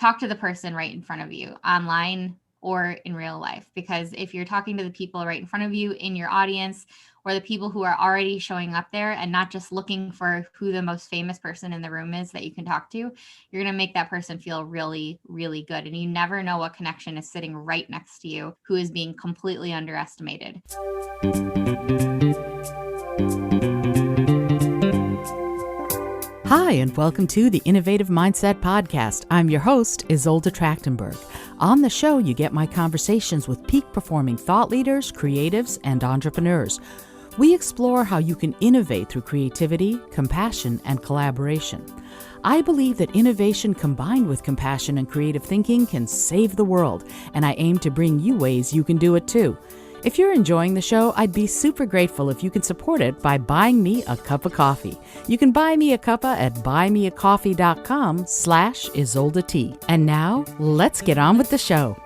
talk to the person right in front of you online or in real life. Because if you're talking to the people right in front of you in your audience, or the people who are already showing up there and not just looking for who the most famous person in the room is that you can talk to, you're going to make that person feel really, really good. And you never know what connection is sitting right next to you who is being completely underestimated. Hi, and welcome to the Innovative Mindset Podcast. I'm your host, Isolde Trachtenberg. On the show, you get my conversations with peak-performing thought leaders, creatives, and entrepreneurs. We explore how you can innovate through creativity, compassion, and collaboration. I believe that innovation combined with compassion and creative thinking can save the world, and I aim to bring you ways you can do it too. If you're enjoying the show, I'd be super grateful if you can support it by buying me a cup of coffee. You can buy me a cuppa at buymeacoffee.com/Isolde. And now, let's get on with the show.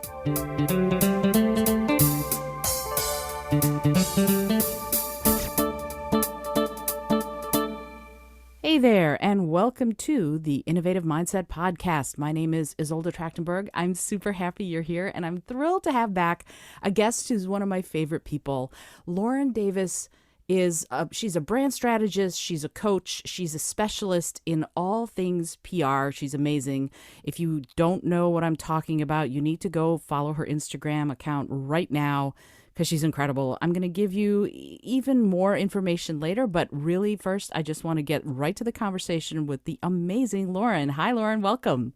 Hey there, and welcome to the Innovative Mindset Podcast. My name is Isolde Trachtenberg. I'm super happy you're here, and I'm thrilled to have back a guest who's one of my favorite people. Lauren Davis she's a brand strategist, she's a coach, she's a specialist in all things PR. She's amazing. If you don't know what I'm talking about, you need to go follow her Instagram account right now, because she's incredible. I'm going to give you even more information later, but really first, I just want to get right to the conversation with the amazing Lauren. Hi, Lauren. Welcome.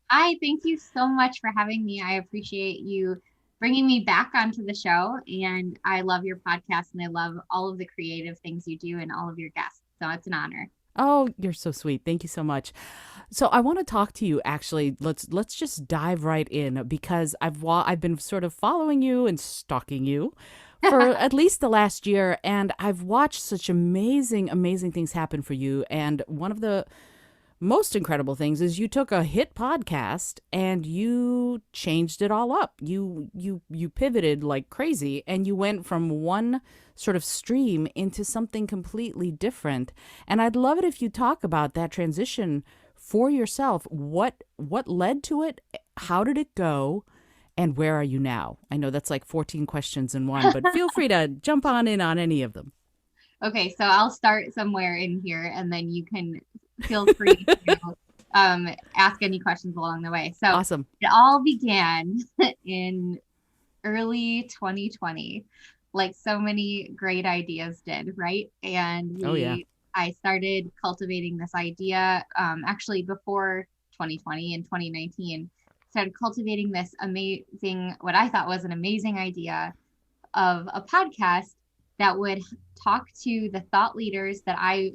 Hi, thank you so much for having me. I appreciate you bringing me back onto the show, and I love your podcast, and I love all of the creative things you do and all of your guests. So it's an honor. Oh, you're so sweet. Thank you so much. So I want to talk to you. Actually, let's just dive right in, because I've been sort of following you and stalking you for at least the last year, and I've watched such amazing things happen for you. And one of the most incredible things is you took a hit podcast and you changed it all up. You pivoted like crazy, and you went from one sort of stream into something completely different. And I'd love it if you talk about that transition for yourself. What led to it? How did it go? And where are you now? I know that's like 14 questions in one, but feel free to jump on in on any of them. Okay, so I'll start somewhere in here, and then you can feel free to ask any questions along the way. So awesome. It all began in early 2020, like so many great ideas did, right? And I started cultivating this idea actually before 2020, in 2019. Started cultivating this amazing, what I thought was an amazing idea of a podcast that would talk to the thought leaders that I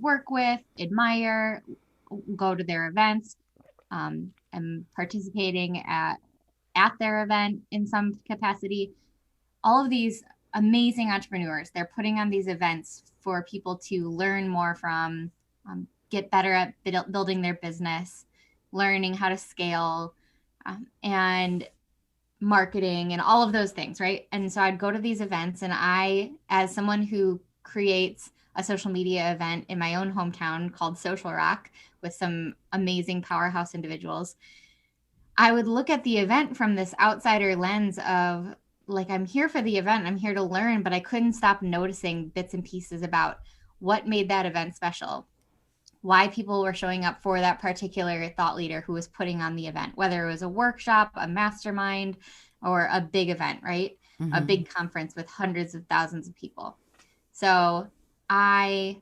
work with, admire, go to their events, am participating at their event in some capacity. All of these amazing entrepreneurs, they're putting on these events for people to learn more from, get better at building their business, learning how to scale, and marketing and all of those things, right? And so I'd go to these events, and I, as someone who creates a social media event in my own hometown called Social Rock with some amazing powerhouse individuals, I would look at the event from this outsider lens of like, I'm here for the event, I'm here to learn, but I couldn't stop noticing bits and pieces about what made that event special, why people were showing up for that particular thought leader who was putting on the event, whether it was a workshop, a mastermind, or a big event, right? Mm-hmm. A big conference with hundreds of thousands of people. So I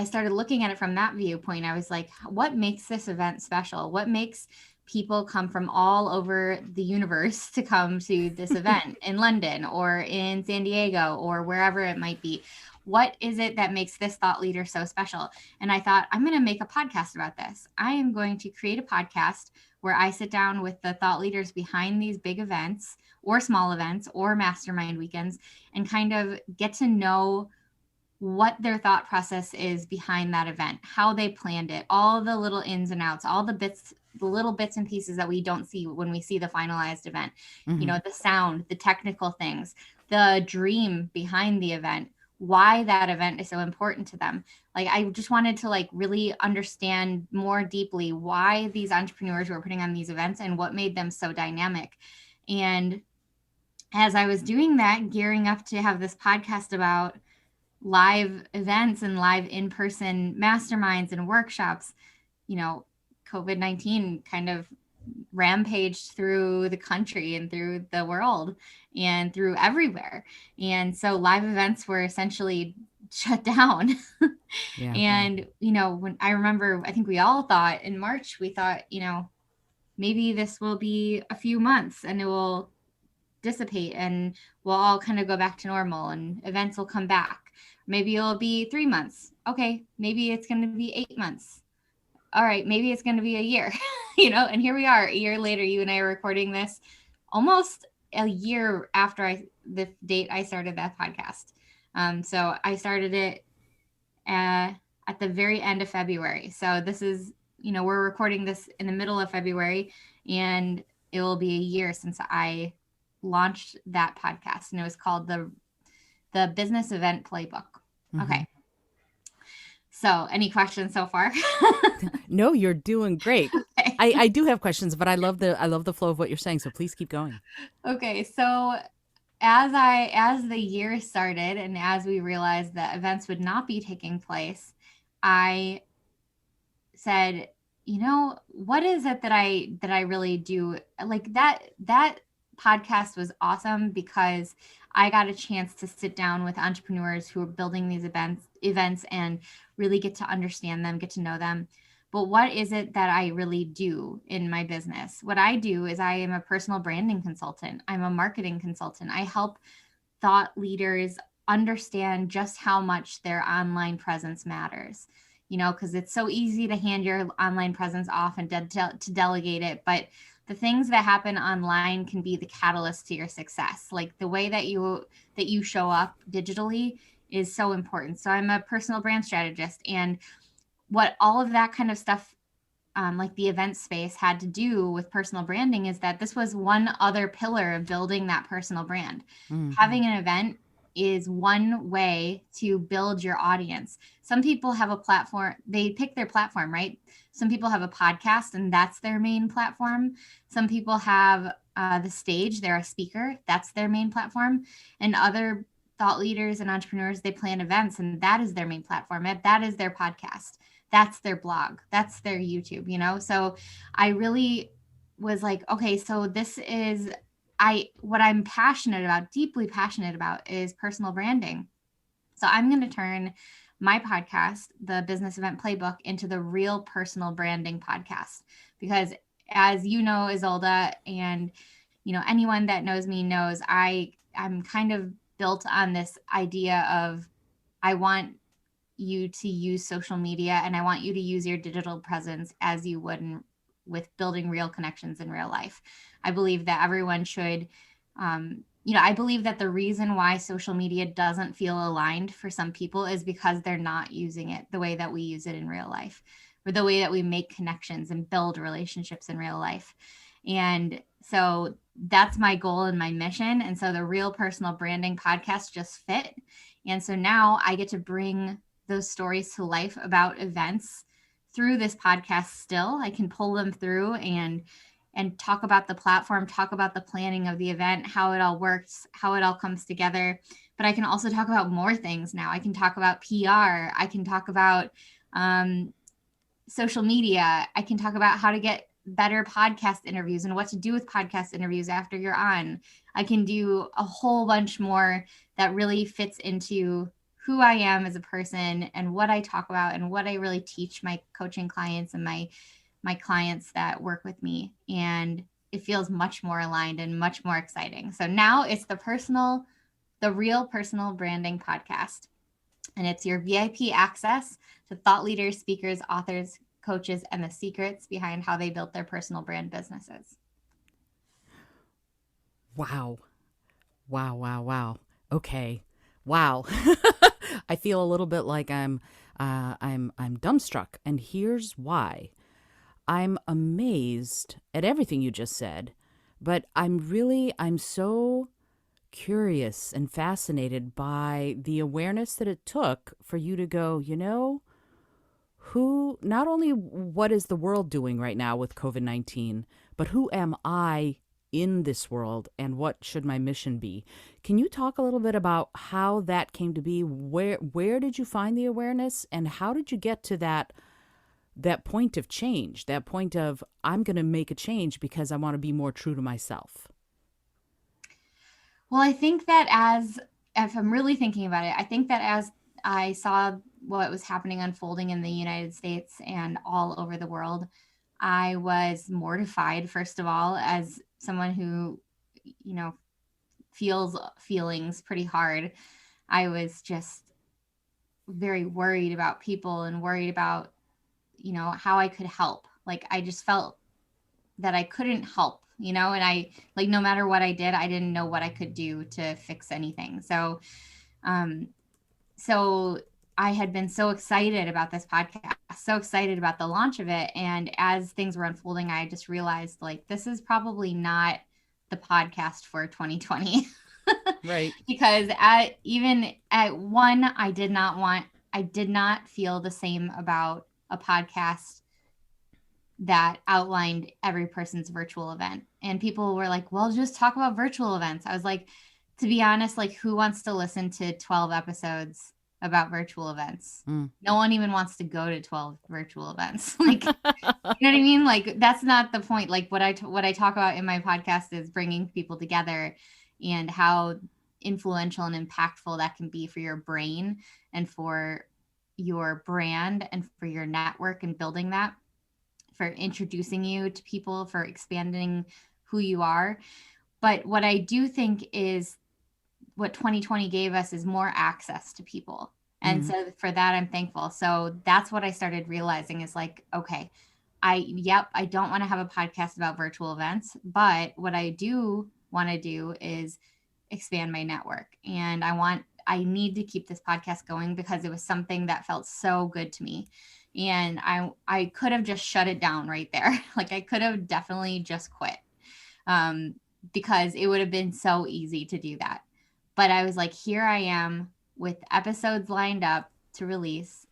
started looking at it from that viewpoint. I was like, what makes this event special? What makes people come from all over the universe to come to this event in London or in San Diego or wherever it might be? What is it that makes this thought leader so special? And I thought, I'm going to make a podcast about this. I am going to create a podcast where I sit down with the thought leaders behind these big events or small events or mastermind weekends and kind of get to know what their thought process is behind that event, how they planned it, all the little ins and outs, all the little bits and pieces that we don't see when we see the finalized event. Mm-hmm. The sound, the technical things, the dream behind the event. why that event is so important to them. Like, I just wanted to like really understand more deeply why these entrepreneurs were putting on these events and what made them so dynamic. And as I was doing that, gearing up to have this podcast about live events and live in-person masterminds and workshops, you know, COVID-19 kind of rampaged through the country and through the world and through everywhere. And so live events were essentially shut down. Yeah. And, you know, when I remember, I think we all thought in March, we thought, you know, maybe this will be a few months and it will dissipate and we'll all kind of go back to normal and events will come back. Maybe it'll be 3 months. Okay, maybe it's going to be 8 months. All right, maybe it's going to be a year, you know, and here we are a year later. You and I are recording this almost a year after the date I started that podcast. So I started it at the very end of February. So this is, you know, we're recording this in the middle of February, and it will be a year since I launched that podcast, and it was called the Business Event Playbook. Mm-hmm. Okay. So, any questions so far? No, you're doing great. Okay. I do have questions, but I love the flow of what you're saying. So please keep going. Okay. So as the year started and as we realized that events would not be taking place, I said, you know, what is it that I really do? Like that podcast was awesome because I got a chance to sit down with entrepreneurs who are building these events and really get to understand them, get to know them. But what is it that I really do in my business? What I do is I am a personal branding consultant. I'm a marketing consultant. I help thought leaders understand just how much their online presence matters. You know, because it's so easy to hand your online presence off and to delegate it. But the things that happen online can be the catalyst to your success. Like the way that you show up digitally is so important. So I'm a personal brand strategist, and what all of that kind of stuff, like the event space, had to do with personal branding is that this was one other pillar of building that personal brand. Mm-hmm. Having an event is one way to build your audience. Some people have a platform, they pick their platform, right? Some people have a podcast and that's their main platform. Some people have the stage, they're a speaker, that's their main platform. And other thought leaders and entrepreneurs, they plan events and that is their main platform. That is their podcast. That's their blog. That's their YouTube, you know? So I really was like, okay, so this is what I'm passionate about, deeply passionate about, is personal branding. So I'm going to turn my podcast, the Business Event Playbook, into the Real Personal Branding Podcast. Because as you know, Isolda, and you know, anyone that knows me knows I'm kind of built on this idea of I want you to use social media and I want you to use your digital presence as you would with building real connections in real life. I believe that everyone should, you know, I believe that the reason why social media doesn't feel aligned for some people is because they're not using it the way that we use it in real life, or the way that we make connections and build relationships in real life. And so that's my goal and my mission. And so the Real Personal Branding Podcast just fit. And so now I get to bring those stories to life about events through this podcast. Still, I can pull them through and talk about the platform, talk about the planning of the event, how it all works, how it all comes together. But I can also talk about more things now. I can talk about PR. I can talk about social media. I can talk about how to get better podcast interviews and what to do with podcast interviews after you're on. I can do a whole bunch more that really fits into who I am as a person and what I talk about and what I really teach my coaching clients and my clients that work with me. And it feels much more aligned and much more exciting. So now it's the Real Personal Branding Podcast. And it's your VIP access to thought leaders, speakers, authors, coaches, and the secrets behind how they built their personal brand businesses. Wow. Okay. Wow. I feel a little bit like I'm dumbstruck, and here's why. I'm amazed at everything you just said, but I'm so curious and fascinated by the awareness that it took for you to go, who, not only what is the world doing right now with COVID-19, but who am I in this world and what should my mission be? Can you talk a little bit about how that came to be? Where did you find the awareness and how did you get to that point of change, that point of I'm going to make a change because I want to be more true to myself? Well, I think that if I'm really thinking about it, I think that as I saw what was happening unfolding in the United States and all over the world, I was mortified, first of all, as someone who, feels feelings pretty hard. I was just very worried about people and worried about, how I could help. Like, I just felt that I couldn't help, and I, like, no matter what I did, I didn't know what I could do to fix anything. Um, so I had been so excited about this podcast, so excited about the launch of it. And as things were unfolding, I just realized, like, this is probably not the podcast for 2020. Right. Because even at one, I did not feel the same about a podcast that outlined every person's virtual event. And people were like, well, just talk about virtual events. I was like, to be honest, like, who wants to listen to 12 episodes about virtual events? No one even wants to go to 12 virtual events. Like, you know what I mean? Like, that's not the point. Like, what I talk about in my podcast is bringing people together and how influential and impactful that can be for your brain and for your brand and for your network and building that, for introducing you to people, for expanding who you are. But what I do think is what 2020 gave us is more access to people. And so for that, I'm thankful. So that's what I started realizing is like, okay, I don't want to have a podcast about virtual events, but what I do want to do is expand my network. And I need to keep this podcast going because it was something that felt so good to me. And I could have just shut it down right there. Like, I could have definitely just quit, because it would have been so easy to do that. But I was like, here I am with episodes lined up to release.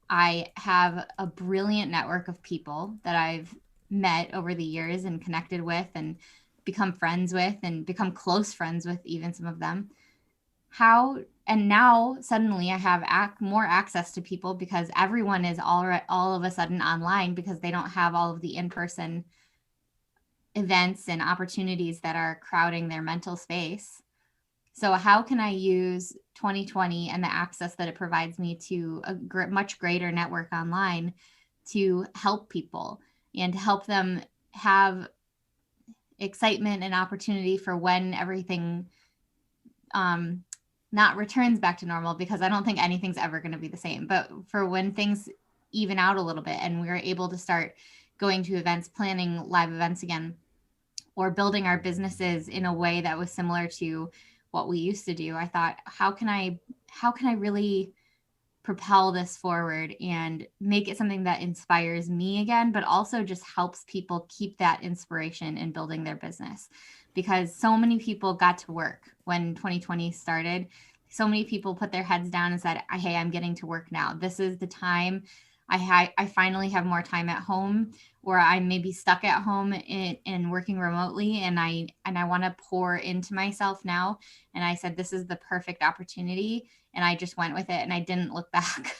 I have a brilliant network of people that I've met over the years and connected with and become friends with and become close friends with, even some of them. And now suddenly I have more access to people because everyone is all of a sudden online because they don't have all of the in-person events and opportunities that are crowding their mental space. So how can I use 2020 and the access that it provides me to a much greater network online to help people and help them have excitement and opportunity for when everything not returns back to normal, because I don't think anything's ever going to be the same, but for when things even out a little bit and we're able to start going to events, planning live events again, or building our businesses in a way that was similar to what we used to do. I thought, how can I really propel this forward and make it something that inspires me again, but also just helps people keep that inspiration in building their business? Because so many people got to work when 2020 started. So many people put their heads down and said, hey, I'm getting to work now. This is the time. I finally have more time at home, or I'm maybe stuck at home and working remotely, and I want to pour into myself now. And I said, this is the perfect opportunity. And I just went with it and I didn't look back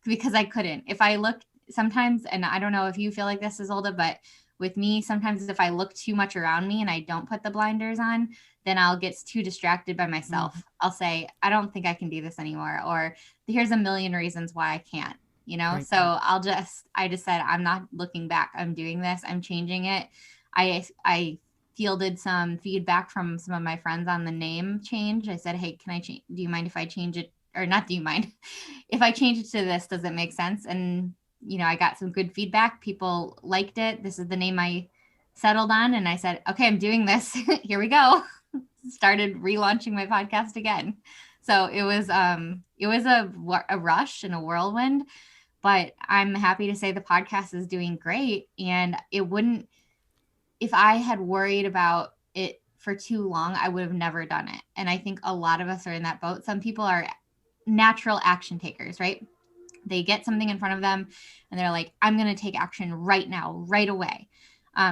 because I couldn't. If I looked sometimes, and I don't know if you feel like this, Isolde, but with me, sometimes if I look too much around me and I don't put the blinders on, then I'll get too distracted by myself. I'll say, I don't think I can do this anymore. Or here's a million reasons why I can't. Right. So I just said, I'm not looking back. I'm doing this. I'm changing it. I fielded some feedback from some of my friends on the name change. I said, hey, can I change? Do you mind if I change it? Or not, do you mind if I change it to this? Does it make sense? And, I got some good feedback. People liked it. This is the name I settled on. And I said, okay, I'm doing this. Here we go. Started relaunching my podcast again. So it was a rush and a whirlwind. But I'm happy to say the podcast is doing great. And if I had worried about it for too long, I would have never done it. And I think a lot of us are in that boat. Some people are natural action takers, right? They get something in front of them and they're like, I'm going to take action right now, right away.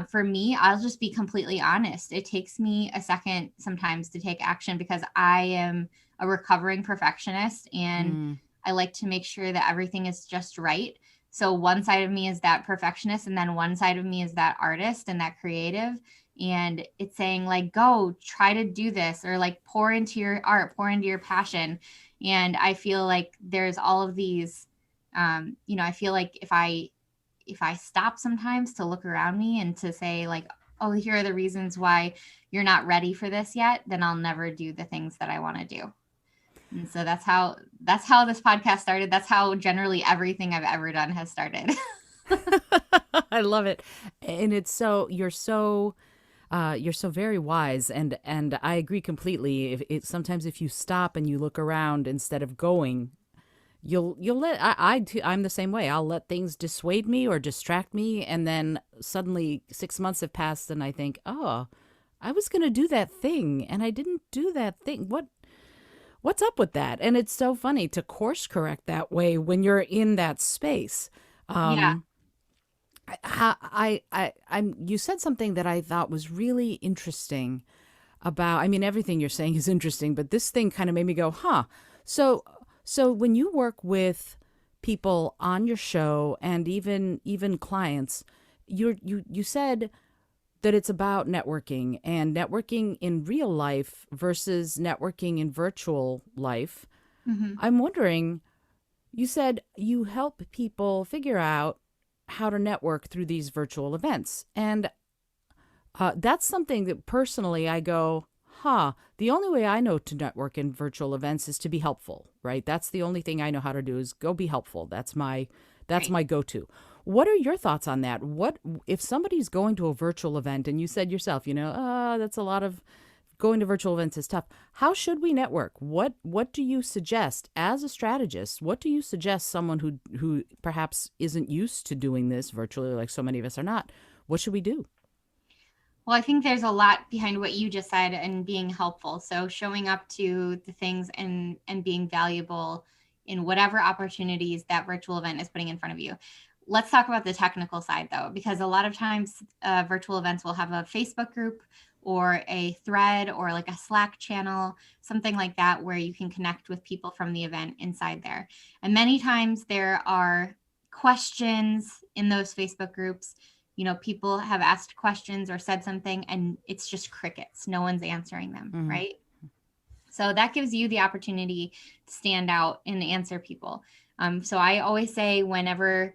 For me, I'll just be completely honest. It takes me a second sometimes to take action because I am a recovering perfectionist and I like to make sure that everything is just right. So one side of me is that perfectionist, and then one side of me is that artist and that creative. And it's saying, like, go try to do this, or like pour into your art, pour into your passion. And I feel like there's all of these, I feel like if I stop sometimes to look around me and to say, like, oh, here are the reasons why you're not ready for this yet, then I'll never do the things that I want to do. And so that's how this podcast started. That's how generally everything I've ever done has started. I love it. And it's so you're so very wise, and I agree completely. Sometimes if you stop and you look around instead of going, you'll let I'm the same way. I'll let things dissuade me or distract me, and then suddenly 6 months have passed and I think, "Oh, I was going to do that thing and I didn't do that thing. What's up with that?" And it's so funny to course correct that way when you're in that space. Yeah. Um I'm you said something that I thought was really interesting about, I mean, everything you're saying is interesting, but this thing kind of made me go, huh. So, so when you work with people on your show and even clients, you said that it's about networking and networking in real life versus networking in virtual life. Hmm. I'm wondering, you said you help people figure out how to network through these virtual events. And that's something that personally I go, huh, the only way I know to network in virtual events is to be helpful, right? That's the only thing I know how to do is go be helpful. That's Right. my go-to. What are your thoughts on that? What if somebody's going to a virtual event and you said yourself, that's a lot of going to virtual events is tough. How should we network? What do you suggest as a strategist? What do you suggest someone who perhaps isn't used to doing this virtually like so many of us are not? What should we do? Well, I think there's a lot behind what you just said and being helpful. So showing up to the things and being valuable in whatever opportunities that virtual event is putting in front of you. Let's talk about the technical side though, because a lot of times virtual events will have a Facebook group or a thread or like a Slack channel, something like that, where you can connect with people from the event inside there. And many times there are questions in those Facebook groups. People have asked questions or said something and it's just crickets. No one's answering them, Mm-hmm. right? So that gives you the opportunity to stand out and answer people. So I always say whenever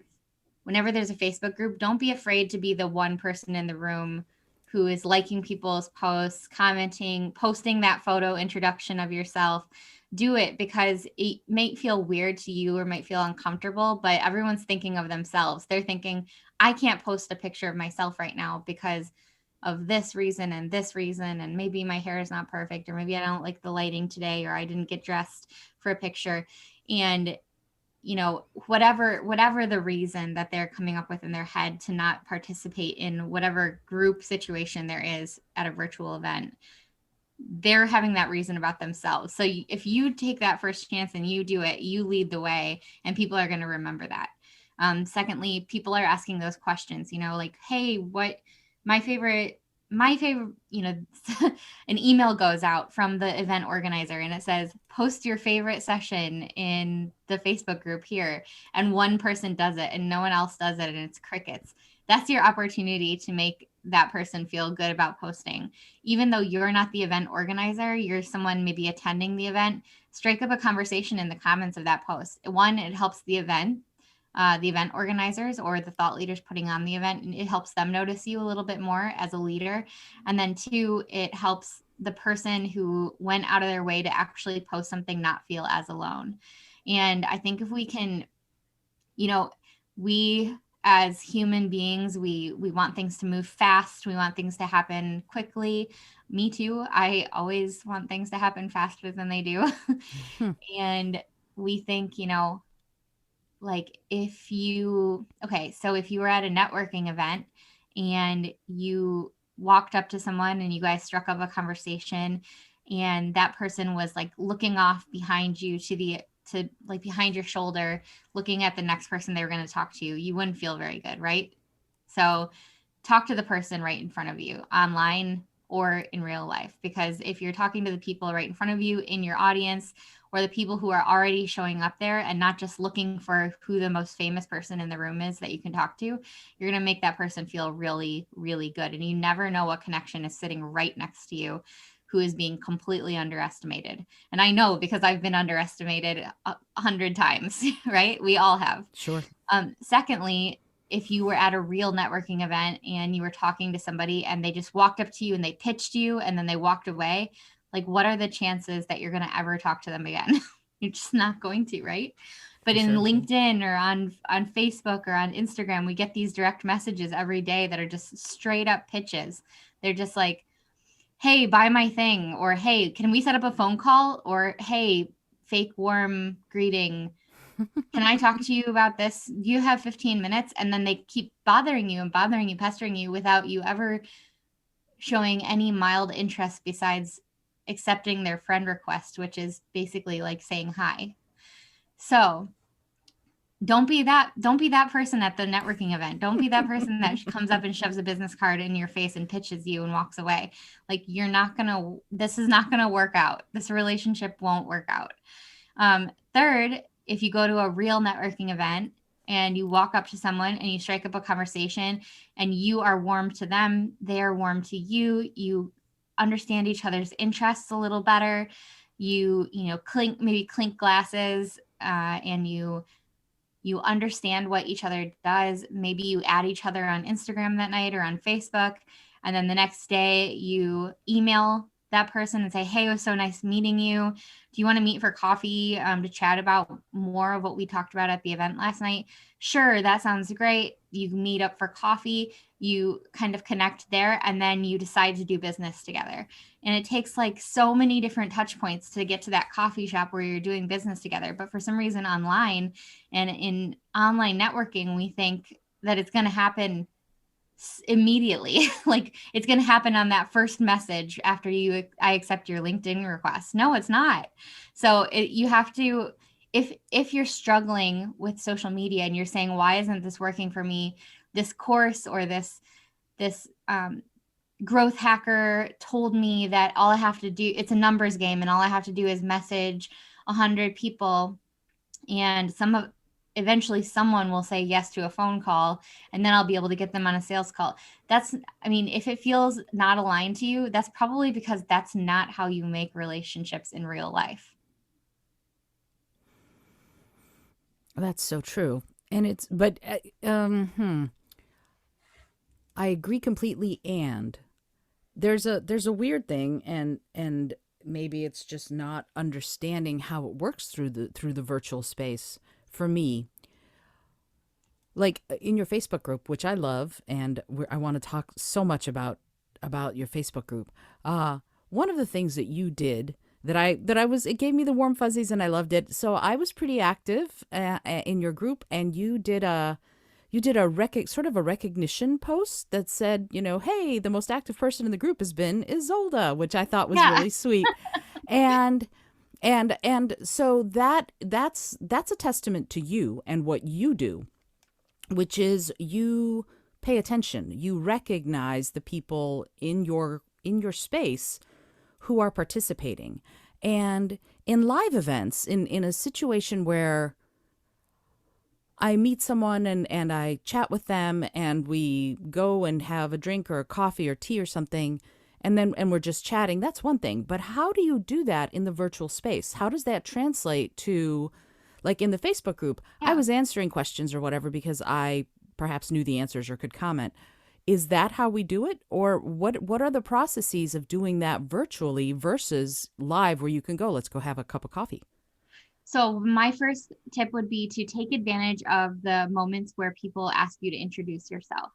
there's a Facebook group, don't be afraid to be the one person in the room who is liking people's posts, commenting, posting that photo introduction of yourself. Do it because it might feel weird to you or might feel uncomfortable, but everyone's thinking of themselves. They're thinking, I can't post a picture of myself right now because of this reason and this reason. And maybe my hair is not perfect, or maybe I don't like the lighting today, or I didn't get dressed for a picture. And whatever the reason that they're coming up with in their head to not participate in whatever group situation there is at a virtual event, they're having that reason about themselves. So if you take that first chance and you do it, you lead the way, and people are going to remember that. Secondly, people are asking those questions, like, hey, what my favorite my favorite, an email goes out from the event organizer and it says, post your favorite session in the Facebook group here. And one person does it and no one else does it, and it's crickets. That's your opportunity to make that person feel good about posting. Even though you're not the event organizer, you're someone maybe attending the event, strike up a conversation in the comments of that post. One, it helps the event organizers or the thought leaders putting on the event, and it helps them notice you a little bit more as a leader. And then two, it helps the person who went out of their way to actually post something not feel as alone. And I think if we can, we as human beings, we want things to move fast, we want things to happen quickly. Me too, I always want things to happen faster than they do. And we think, like so if you were at a networking event and you walked up to someone and you guys struck up a conversation, and that person was like looking off behind you to like behind your shoulder, looking at the next person they were going to talk to, you wouldn't feel very good, right? So talk to the person right in front of you, online or in real life, because if you're talking to the people right in front of you in your audience, or the people who are already showing up there and not just looking for who the most famous person in the room is that you can talk to, you're going to make that person feel really, really good. And you never know what connection is sitting right next to you who is being completely underestimated. And I know because I've been underestimated 100 times, right? We all have. Sure. Secondly, if you were at a real networking event and you were talking to somebody and they just walked up to you and they pitched you and then they walked away, like, what are the chances that you're going to ever talk to them again? You're just not going to, right? But in LinkedIn or on Facebook or on Instagram, we get these direct messages every day that are just straight up pitches. They're just like, hey, buy my thing, or hey, can we set up a phone call, or hey, fake warm greeting, can I talk to you about this? Do you have 15 minutes? And then they keep bothering you, pestering you without you ever showing any mild interest besides accepting their friend request, which is basically like saying hi. So don't be that person at the networking event. Don't be that person that comes up and shoves a business card in your face and pitches you and walks away. Like, this is not gonna work out. This relationship won't work out. Third, if you go to a real networking event and you walk up to someone and you strike up a conversation and you are warm to them, they are warm to you, you understand each other's interests a little better, you clink glasses, and you understand what each other does. Maybe you add each other on Instagram that night or on Facebook, and then the next day you email that person and say, hey, it was so nice meeting you. Do you want to meet for coffee to chat about more of what we talked about at the event last night? Sure, that sounds great. You meet up for coffee, you kind of connect there, and then you decide to do business together. And it takes like so many different touch points to get to that coffee shop where you're doing business together. But for some reason online and in online networking, we think that it's going to happen immediately. Like, it's going to happen on that first message after I accept your LinkedIn request. No, it's not. So you have to, if you're struggling with social media and you're saying, why isn't this working for me? This course or this growth hacker told me that all I have to do, it's a numbers game, and all I have to do is message 100 people, and eventually someone will say yes to a phone call, and then I'll be able to get them on a sales call. If it feels not aligned to you, that's probably because that's not how you make relationships in real life. That's so true. And I agree completely. And there's a weird thing, and maybe it's just not understanding how it works through the virtual space. For me, like in your Facebook group, which I love, and I want to talk so much about your Facebook group. One of the things that you did it gave me the warm fuzzies, and I loved it. So I was pretty active in your group, and you did a sort of a recognition post that said, hey, the most active person in the group is Isolda, which I thought was really sweet. And so that's a testament to you and what you do, which is you pay attention. You recognize the people in your space who are participating. And in live events, in a situation where I meet someone and I chat with them and we go and have a drink or a coffee or tea or something, and we're just chatting, that's one thing. But how do you do that in the virtual space? How does that translate to, like in the Facebook group, I was answering questions or whatever because I perhaps knew the answers or could comment. Is that how we do it? Or what are the processes of doing that virtually versus live where you can go, let's go have a cup of coffee? So my first tip would be to take advantage of the moments where people ask you to introduce yourself.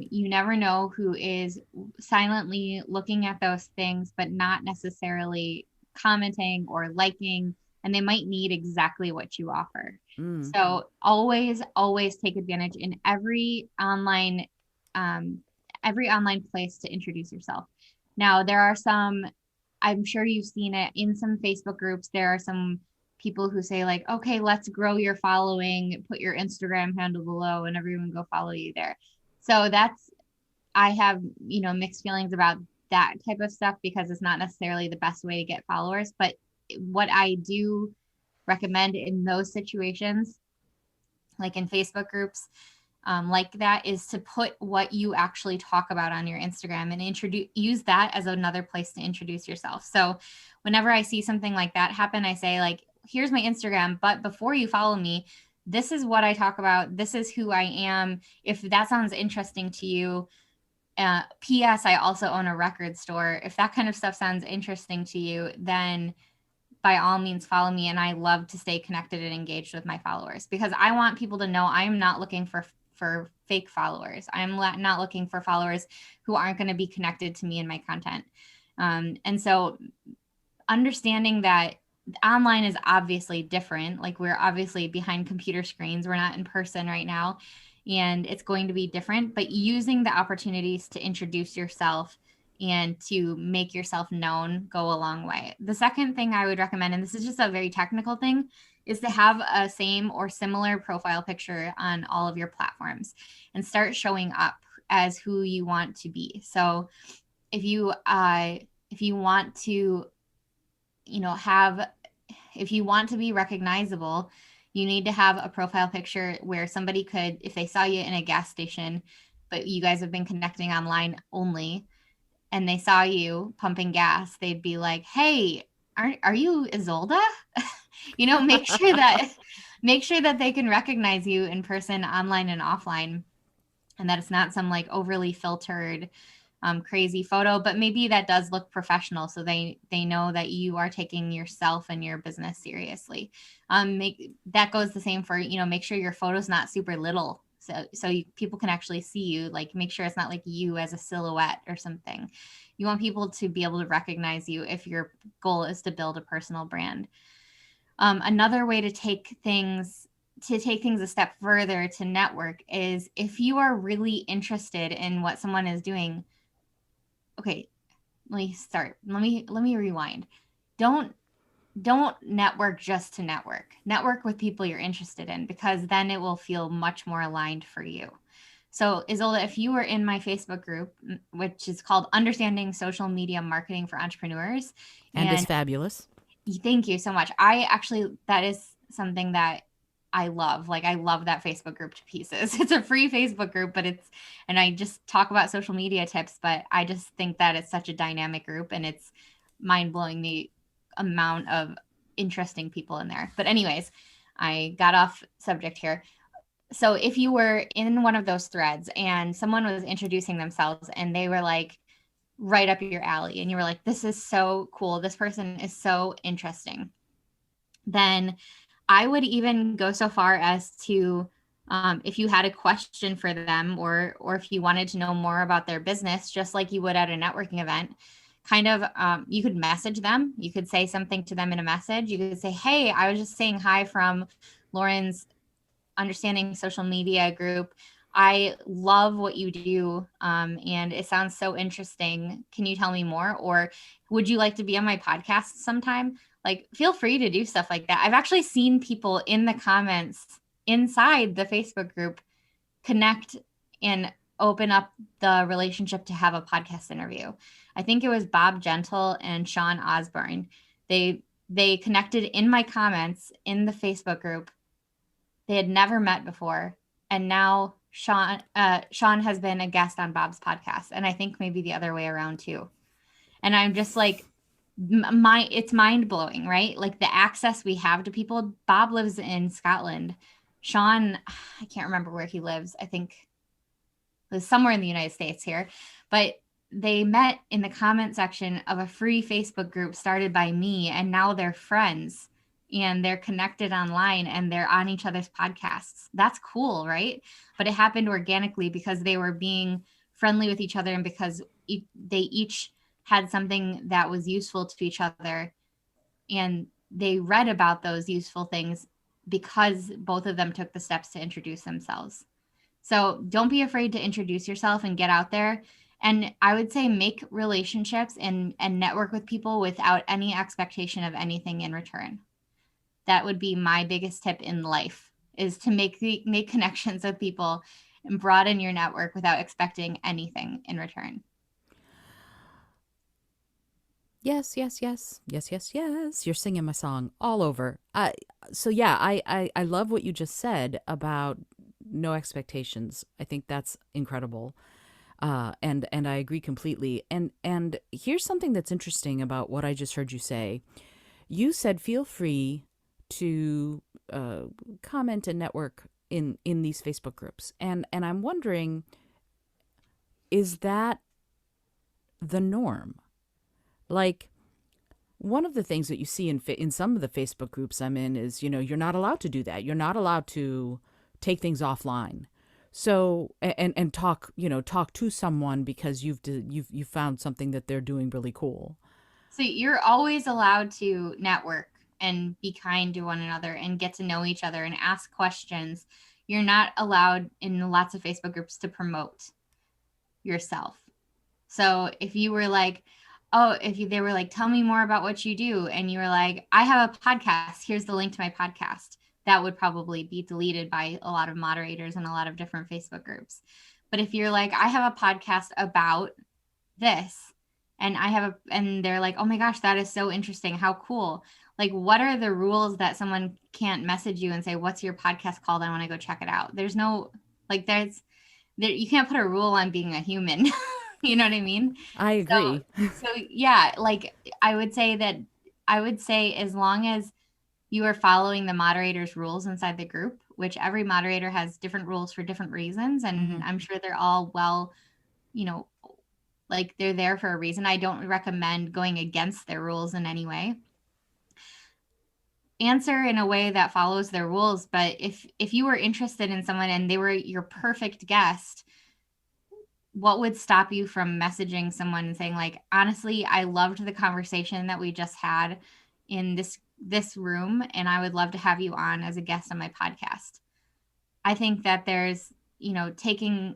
You never know who is silently looking at those things, but not necessarily commenting or liking, and they might need exactly what you offer. So always take advantage in every online every online place to introduce yourself. Now, there are some, I'm sure you've seen it in some Facebook groups. There are some people who say like, okay, let's grow your following, put your Instagram handle below and everyone go follow you there. So that's, I have, mixed feelings about that type of stuff because it's not necessarily the best way to get followers. But what I do recommend in those situations, like in Facebook groups, like that, is to put what you actually talk about on your Instagram and use that as another place to introduce yourself. So whenever I see something like that happen, I say like, here's my Instagram, but before you follow me, this is what I talk about. This is who I am. If that sounds interesting to you, P.S. I also own a record store. If that kind of stuff sounds interesting to you, then by all means follow me. And I love to stay connected and engaged with my followers because I want people to know I'm not looking for fake followers. I'm not looking for followers who aren't going to be connected to me and my content. And so understanding that online is obviously different. Like we're obviously behind computer screens. We're not in person right now. And it's going to be different, but using the opportunities to introduce yourself and to make yourself known go a long way. The second thing I would recommend, and this is just a very technical thing, is to have a same or similar profile picture on all of your platforms and start showing up as who you want to be. So if you want to, if you want to be recognizable, you need to have a profile picture where somebody could, if they saw you in a gas station, but you guys have been connecting online only, and they saw you pumping gas, they'd be like, hey, are you Izolda? Make sure that they can recognize you in person, online and offline, and that it's not some like overly filtered crazy photo, but maybe that does look professional, so they know that you are taking yourself and your business seriously. That goes the same for, make sure your photo's not super little, so people can actually see you. Like make sure it's not like you as a silhouette or something. You want people to be able to recognize you if your goal is to build a personal brand. Another way to take things a step further to network is if you are really interested in what someone is doing. Okay, let me rewind. Don't network just to network. Network with people you're interested in, because then it will feel much more aligned for you. So Izolda, if you were in my Facebook group, which is called Understanding Social Media Marketing for Entrepreneurs. And is fabulous. Thank you so much. That is something that I love. Like I love that Facebook group to pieces. It's a free Facebook group, and I just talk about social media tips, but I just think that it's such a dynamic group and it's mind blowing the amount of interesting people in there. But anyways, I got off subject here. So if you were in one of those threads and someone was introducing themselves and they were like right up your alley and you were like, this is so cool, this person is so interesting, then I would even go so far as to, if you had a question for them or if you wanted to know more about their business, just like you would at a networking event, kind of, you could message them. You could say something to them in a message. You could say, hey, I was just saying hi from Lauren's Understanding Social Media group. I love what you do, and it sounds so interesting. Can you tell me more? Or would you like to be on my podcast sometime? Like, feel free to do stuff like that. I've actually seen people in the comments inside the Facebook group connect and open up the relationship to have a podcast interview. I think it was Bob Gentle and Sean Osborne. They connected in my comments in the Facebook group. They had never met before, and now Sean has been a guest on Bob's podcast, and I think maybe the other way around too. And I'm just like, it's mind blowing, right? Like the access we have to people. Bob lives in Scotland. Sean, I can't remember where he lives. I think it was somewhere in the United States here, but they met in the comment section of a free Facebook group started by me, and now they're friends and they're connected online and they're on each other's podcasts. That's cool, right? But it happened organically because they were being friendly with each other and because they each had something that was useful to each other, and they read about those useful things because both of them took the steps to introduce themselves. So don't be afraid to introduce yourself and get out there. And I would say make relationships and network with people without any expectation of anything in return. That would be my biggest tip in life, is to make connections with people and broaden your network without expecting anything in return. Yes, yes, yes, yes, yes, yes. You're singing my song all over. So yeah, I love what you just said about no expectations. I think that's incredible. And I agree completely. And here's something that's interesting about what I just heard you say. You said feel free to comment and network in these Facebook groups, and I'm wondering, is that the norm? Like, one of the things that you see in some of the Facebook groups I'm in is, you're not allowed to do that. You're not allowed to take things offline. So and talk, talk to someone because you've found something that they're doing really cool. So you're always allowed to network and be kind to one another and get to know each other and ask questions. You're not allowed in lots of Facebook groups to promote yourself. So if you were like, oh, they were like, tell me more about what you do, and you were like, I have a podcast, here's the link to my podcast, that would probably be deleted by a lot of moderators and a lot of different Facebook groups. But if you're like, I have a podcast about this, and and they're like, oh my gosh, that is so interesting, how cool. Like, what are the rules that someone can't message you and say, what's your podcast called, I want to go check it out? There's no, like, you can't put a rule on being a human. You know what I mean? I agree. So yeah, like I would say as long as you are following the moderator's rules inside the group, which every moderator has different rules for different reasons, and I'm sure they're all well, like they're there for a reason. I don't recommend going against their rules in any way. Answer in a way that follows their rules, but if you were interested in someone and they were your perfect guest, what would stop you from messaging someone and saying, like, honestly, I loved the conversation that we just had in this room, and I would love to have you on as a guest on my podcast? I think that there's, taking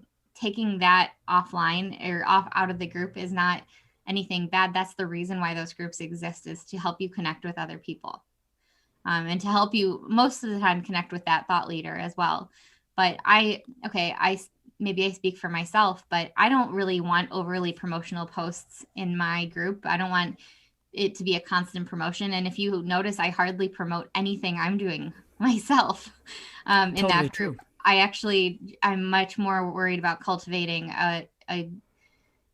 that offline or out of the group is not anything bad. That's the reason why those groups exist, is to help you connect with other people, and to help you most of the time connect with that thought leader as well. But maybe I speak for myself, but I don't really want overly promotional posts in my group. I don't want it to be a constant promotion. And if you notice, I hardly promote anything I'm doing myself in totally that true. group. I'm much more worried about cultivating a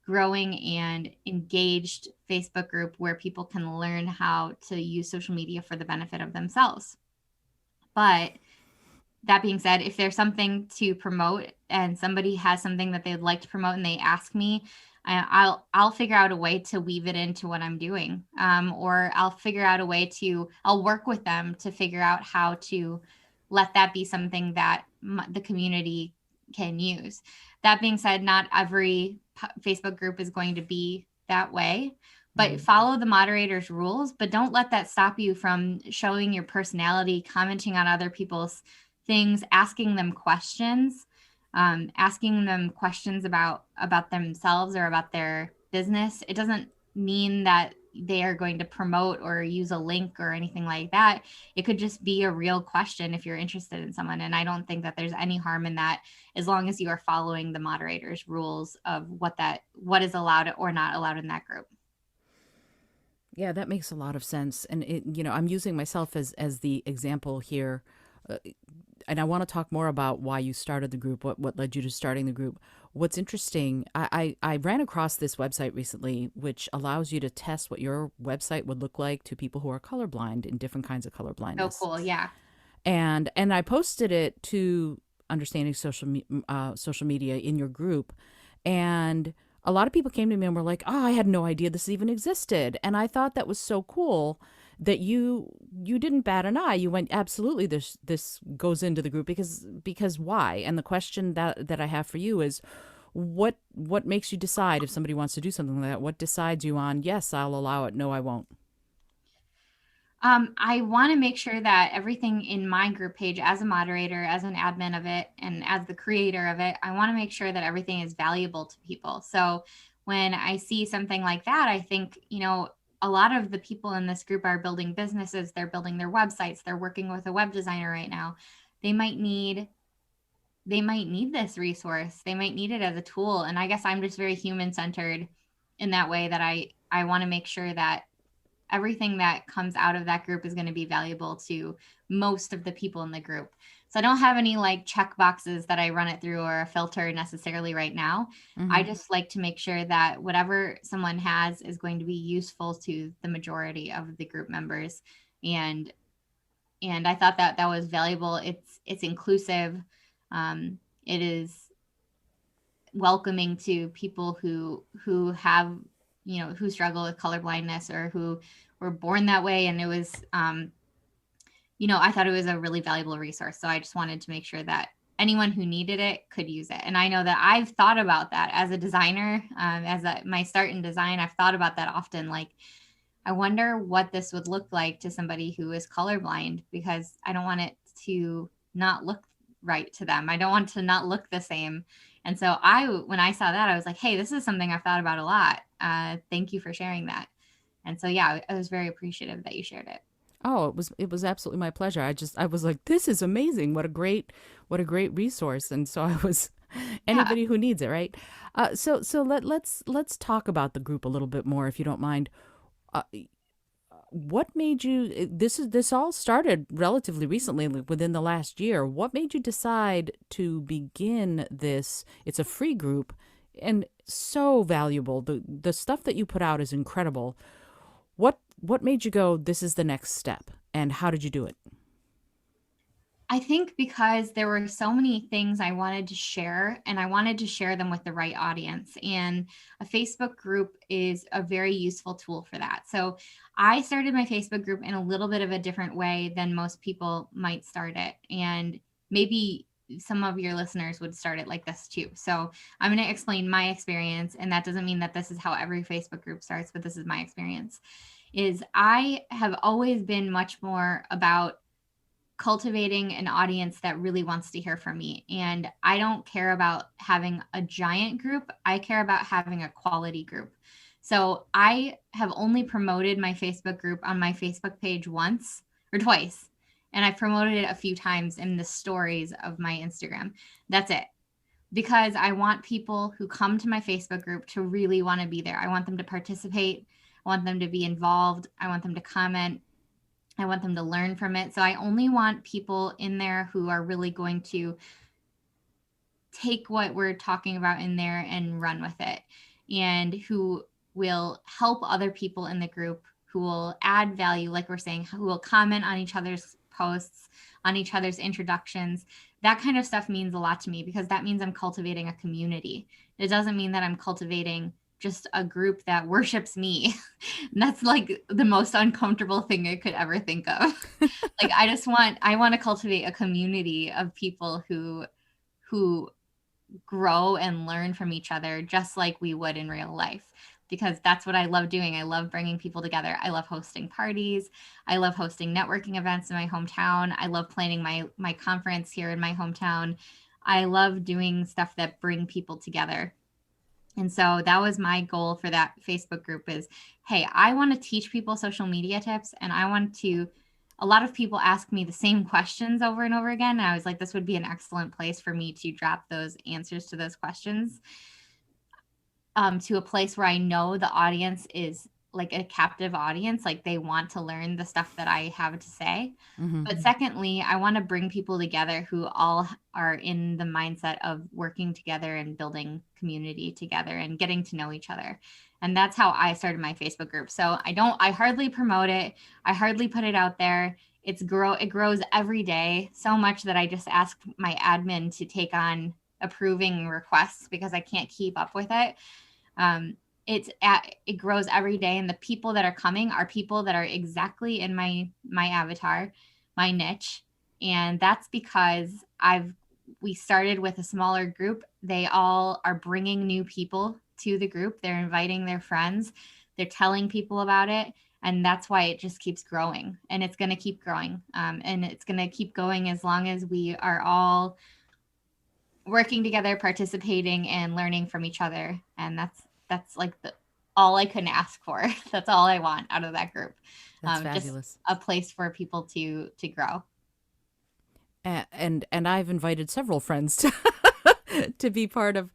growing and engaged Facebook group where people can learn how to use social media for the benefit of themselves. But that being said, if there's something to promote and somebody has something that they'd like to promote and they ask me, I'll figure out a way to weave it into what I'm doing, or I'll work with them to figure out how to let that be something that the community can use. That being said, not every Facebook group is going to be that way, but follow the moderator's rules, but don't let that stop you from showing your personality, commenting on other people's things, asking them questions about themselves or about their business. It doesn't mean that they are going to promote or use a link or anything like that. It could just be a real question if you're interested in someone. And I don't think that there's any harm in that, as long as you are following the moderator's rules of what is allowed or not allowed in that group. Yeah, that makes a lot of sense. And I'm using myself as the example here. And I want to talk more about why you started the group, what led you to starting the group. What's interesting, I ran across this website recently, which allows you to test what your website would look like to people who are colorblind in different kinds of colorblindness. Oh, cool. Yeah. And I posted it to Understanding Social Media in your group. And a lot of people came to me and were like, oh, I had no idea this even existed. And I thought that was so cool that you didn't bat an eye. You went, absolutely, this goes into the group because why? And the question that I have for you is, what makes you decide if somebody wants to do something like that? What decides you on, yes, I'll allow it, no, I won't? I want to make sure that everything in my group page, as a moderator, as an admin of it, and as the creator of it, I want to make sure that everything is valuable to people. So when I see something like that, I think, a lot of the people in this group are building businesses, they're building their websites, they're working with a web designer right now. They might need this resource. They might need it as a tool. And I guess I'm just very human centered in that way, that I want to make sure that everything that comes out of that group is going to be valuable to most of the people in the group. So I don't have any like check boxes that I run it through or a filter necessarily right now. I just like to make sure that whatever someone has is going to be useful to the majority of the group members. And I thought that that was valuable. It's inclusive. It is welcoming to people who have, who struggle with colorblindness or who were born that way. And it was, I thought it was a really valuable resource. So I just wanted to make sure that anyone who needed it could use it. And I know that I've thought about that as a designer, my start in design. I've thought about that often. Like, I wonder what this would look like to somebody who is colorblind, because I don't want it to not look right to them. I don't want to not look the same. And so when I saw that, I was like, hey, this is something I've thought about a lot. Thank you for sharing that. And so, yeah, I was very appreciative that you shared it. Oh, it was absolutely my pleasure. I was like, this is amazing. What a great resource. And so I was Yeah. anybody who needs it, right? So let's talk about the group a little bit more, if you don't mind. Uh, what made you this all started relatively recently, like within the last year. What made you decide to begin this? It's a free group and so valuable. The stuff that you put out is incredible. What made you go, this is the next step, and how did you do it? I think because there were so many things I wanted to share, and I wanted to share them with the right audience. And a Facebook group is a very useful tool for that. So I started my Facebook group in a little bit of a different way than most people might start it. And maybe some of your listeners would start it like this too. So I'm going to explain my experience. And that doesn't mean that this is how every Facebook group starts, but this is my experience. Is I have always been much more about cultivating an audience that really wants to hear from me. And I don't care about having a giant group. I care about having a quality group. So I have only promoted my Facebook group on my Facebook page once or twice. And I've promoted it a few times in the stories of my Instagram. That's it. Because I want people who come to my Facebook group to really want to be there. I want them to participate. I want them to be involved. I want them to comment. I want them to learn from it. So I only want people in there who are really going to take what we're talking about in there and run with it, and who will help other people in the group, who will add value, like we're saying, who will comment on each other's posts, on each other's introductions. That kind of stuff means a lot to me, because that means I'm cultivating a community. It doesn't mean that I'm cultivating just a group that worships me. And that's like the most uncomfortable thing I could ever think of. Like, I want to cultivate a community of people who grow and learn from each other just like we would in real life, because that's what I love doing. I love bringing people together. I love hosting parties. I love hosting networking events in my hometown. I love planning my conference here in my hometown. I love doing stuff that bring people together. And so that was my goal for that Facebook group is, hey, I want to teach people social media tips, and I want to, a lot of people ask me the same questions over and over again. And I was like, this would be an excellent place for me to drop those answers to those questions, to a place where I know the audience is like a captive audience, like they want to learn the stuff that I have to say. Mm-hmm. But secondly, I want to bring people together who all are in the mindset of working together and building community together and getting to know each other. And that's how I started my Facebook group. So I hardly promote it. I hardly put it out there. It grows every day, so much that I just ask my admin to take on approving requests because I can't keep up with it. It grows every day, and the people that are coming are people that are exactly in my avatar, my niche. And that's because we started with a smaller group. They all are bringing new people to the group. They're inviting their friends. They're telling people about it. And that's why it just keeps growing, and it's going to keep growing. And it's going to keep going as long as we are all working together, participating, and learning from each other. And that's like all I couldn't ask for. That's all I want out of that group. That's Just fabulous. a place for people to grow. And I've invited several friends to to be part of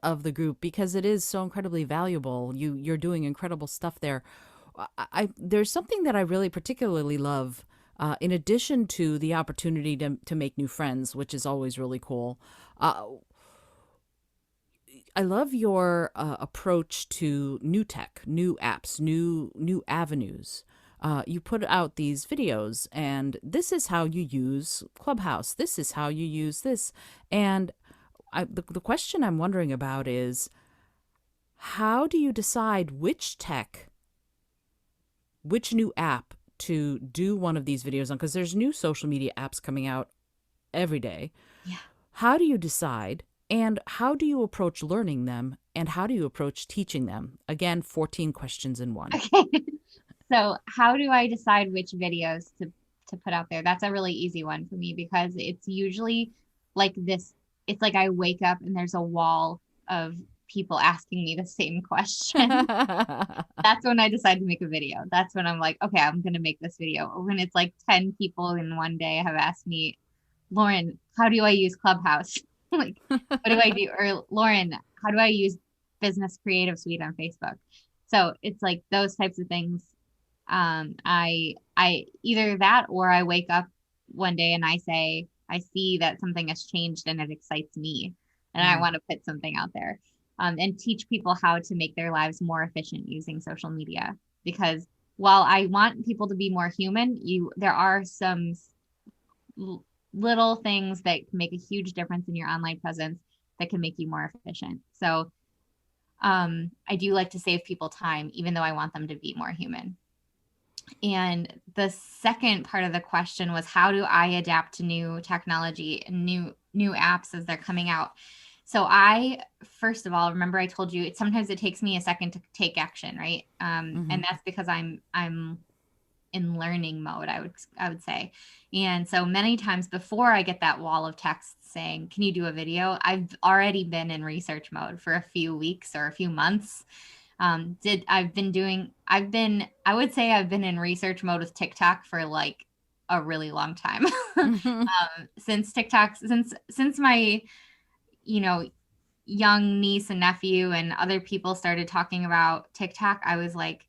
of the group because it is so incredibly valuable. You're doing incredible stuff there. There's something that I really particularly love. In addition to the opportunity to make new friends, which is always really cool, I love your approach to new tech, new apps, new avenues. You put out these videos, and this is how you use Clubhouse. This is how you use this. And the question I'm wondering about is, how do you decide which new app to do one of these videos on? Because there's new social media apps coming out every day. Yeah. How do you decide? And how do you approach learning them? And how do you approach teaching them? Again, 14 questions in one. Okay. So how do I decide which videos to put out there? That's a really easy one for me because it's usually like this. It's like I wake up and there's a wall of people asking me the same question. That's when I decide to make a video. That's when I'm like, okay, I'm going to make this video. When it's like 10 people in one day have asked me, Lauren, how do I use Clubhouse? Like, what do I do? Or Lauren, how do I use Business Creative Suite on Facebook? So it's like those types of things. I either that or I wake up one day and I see that something has changed and it excites me, and I want to put something out there, and teach people how to make their lives more efficient using social media. Because while I want people to be more human, there are some little things that can make a huge difference in your online presence that can make you more efficient. So I do like to save people time, even though I want them to be more human. And the second part of the question was, how do I adapt to new technology and new apps as they're coming out? So first of all, remember I told you sometimes it takes me a second to take action, right? And that's because I'm in learning mode, I would say. And so many times before I get that wall of text saying, can you do a video? I've already been in research mode for a few weeks or a few months. I would say I've been in research mode with TikTok for like a really long time. Since TikTok, since my, young niece and nephew and other people started talking about TikTok, I was like,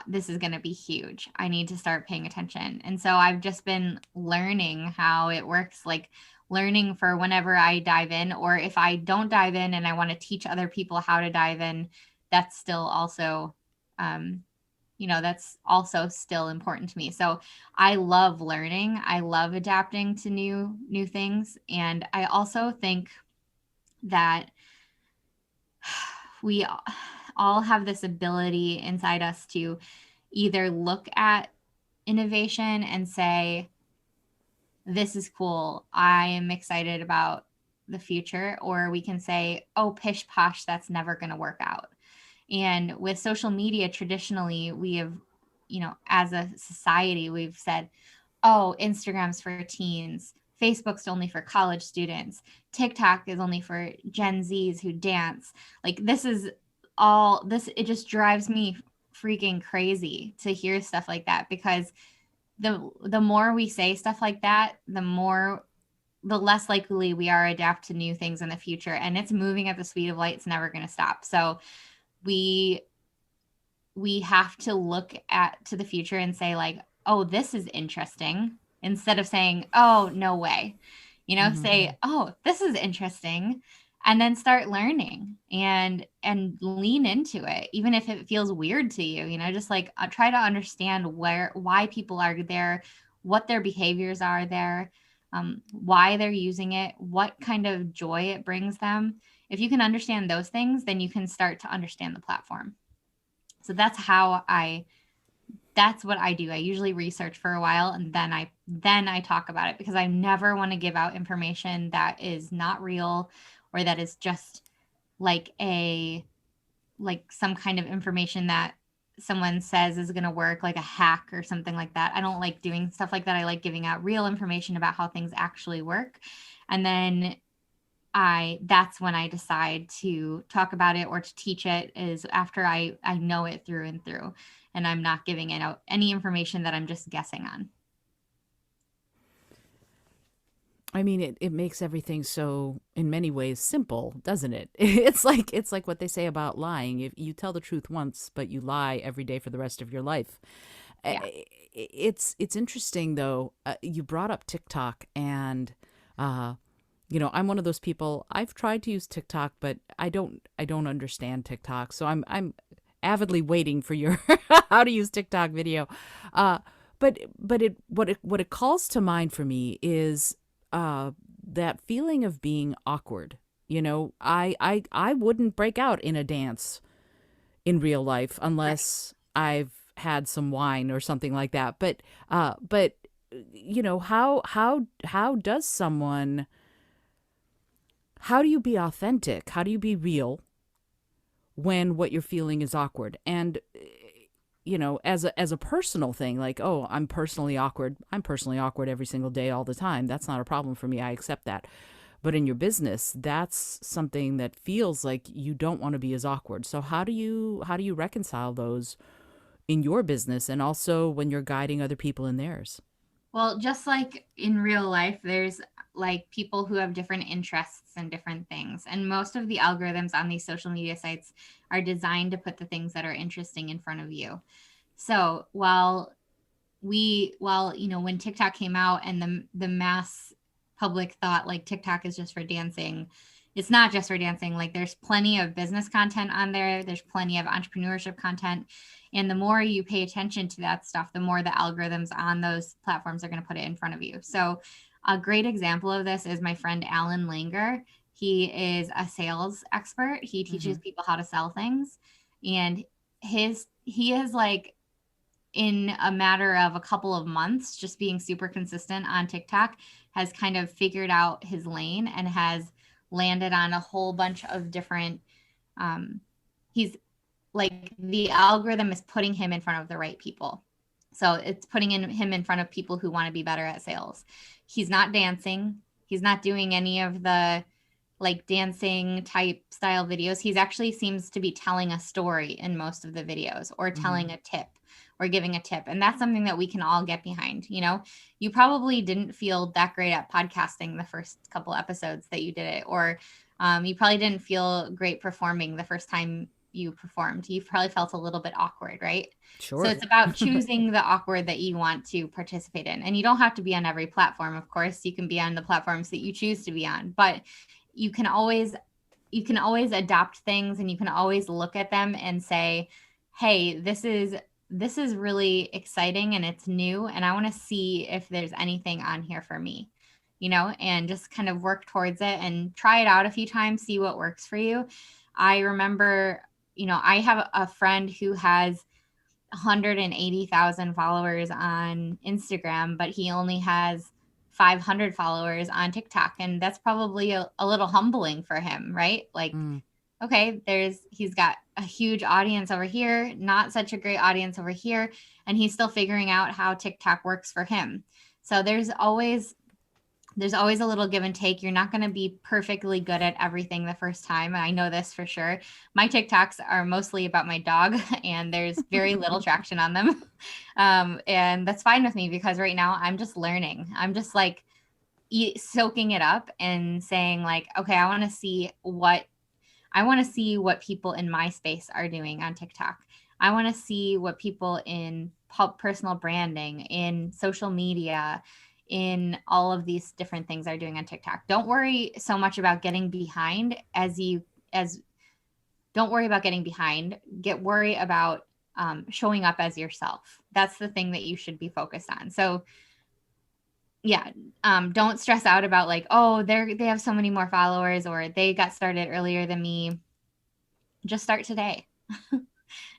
this is going to be huge. I need to start paying attention. And so I've just been learning how it works, like learning for whenever I dive in, or if I don't dive in and I want to teach other people how to dive in, that's still also, that's also still important to me. So I love learning. I love adapting to new things. And I also think that we all have this ability inside us to either look at innovation and say, this is cool, I am excited about the future, or we can say, oh, pish posh, that's never going to work out. And with social media, traditionally, we have, as a society, we've said, oh, Instagram's for teens, Facebook's only for college students, TikTok is only for Gen Zs who dance. Like it just drives me freaking crazy to hear stuff like that, because the more we say stuff like that, the less likely we are to adapt to new things in the future. And it's moving at the speed of light. It's never going to stop. So we have to look to the future and say like, oh, this is interesting, instead of saying, oh, no way, say, oh, this is interesting, and then start learning and lean into it, even if it feels weird to you, just like try to understand why people are there, what their behaviors are there, why they're using it, what kind of joy it brings them. If you can understand those things, then you can start to understand the platform. So that's what I do. I usually research for a while, and then I talk about it, because I never want to give out information that is not real, or that is just like some kind of information that someone says is going to work, like a hack or something like that. I don't like doing stuff like that. I like giving out real information about how things actually work. And then that's when I decide to talk about it or to teach it, is after I know it through and through, and I'm not giving it out any information that I'm just guessing on. I mean, it makes everything so, in many ways, simple, doesn't it? It's like what they say about lying. If you tell the truth once, but you lie every day for the rest of your life. Yeah. It's interesting though. You brought up TikTok, and uh, I'm one of those people. I've tried to use TikTok, but I don't understand TikTok. So I'm avidly waiting for your how to use TikTok video. Uh, but what it calls to mind for me is uh, that feeling of being awkward. I wouldn't break out in a dance in real life Right. unless I've had some wine or something like that. But how does someone, how do you be authentic? How do you be real when what you're feeling is awkward? And as a personal thing, like, oh, I'm personally awkward. I'm personally awkward every single day, all the time. That's not a problem for me. I accept that. But in your business, that's something that feels like you don't want to be as awkward. So how do you reconcile those in your business, and also when you're guiding other people in theirs? Well, just like in real life, there's like people who have different interests and different things. And most of the algorithms on these social media sites are designed to put the things that are interesting in front of you. So when TikTok came out and the mass public thought like TikTok is just for dancing, it's not just for dancing. Like there's plenty of business content on there. There's plenty of entrepreneurship content. And the more you pay attention to that stuff, the more the algorithms on those platforms are going to put it in front of you. So a great example of this is my friend Alan Langer. He is a sales expert. He Mm-hmm. teaches people how to sell things. And he is like, in a matter of a couple of months, just being super consistent on TikTok, has kind of figured out his lane and has landed on a whole bunch of different. He's like, the algorithm is putting him in front of the right people. So it's putting him in front of people who want to be better at sales. He's not dancing. He's not doing any of the like dancing type style videos. He's actually seems to be telling a story in most of the videos, or Mm-hmm. telling a tip, or giving a tip. And that's something that we can all get behind. You probably didn't feel that great at podcasting the first couple episodes that you did it, or you probably didn't feel great performing the first time you performed. You probably felt a little bit awkward, right? So Sure. it's about choosing the awkward that you want to participate in. And you don't have to be on every platform, of course. You can be on the platforms that you choose to be on, but you can always adopt things, and you can always look at them and say, hey, this is really exciting and it's new, and I want to see if there's anything on here for me, and just kind of work towards it and try it out a few times, see what works for you. I remember, I have a friend who has 180,000 followers on Instagram, but he only has 500 followers on TikTok. And that's probably a little humbling for him, right? Like, Mm. okay, he's got a huge audience over here, not such a great audience over here, and he's still figuring out how TikTok works for him. So there's always a little give and take. You're not going to be perfectly good at everything the first time. I know this for sure. My TikToks are mostly about my dog, and there's very little traction on them. And that's fine with me, because right now I'm just learning. I'm just like soaking it up and saying, like, okay, I want to see what people in my space are doing on TikTok. I want to see what people in personal branding, in social media, in all of these different things are doing on TikTok. Don't worry so much about getting behind as don't worry about getting behind. Worry about showing up as yourself. That's the thing that you should be focused on. So yeah, don't stress out about like, oh, they have so many more followers, or they got started earlier than me. Just start today.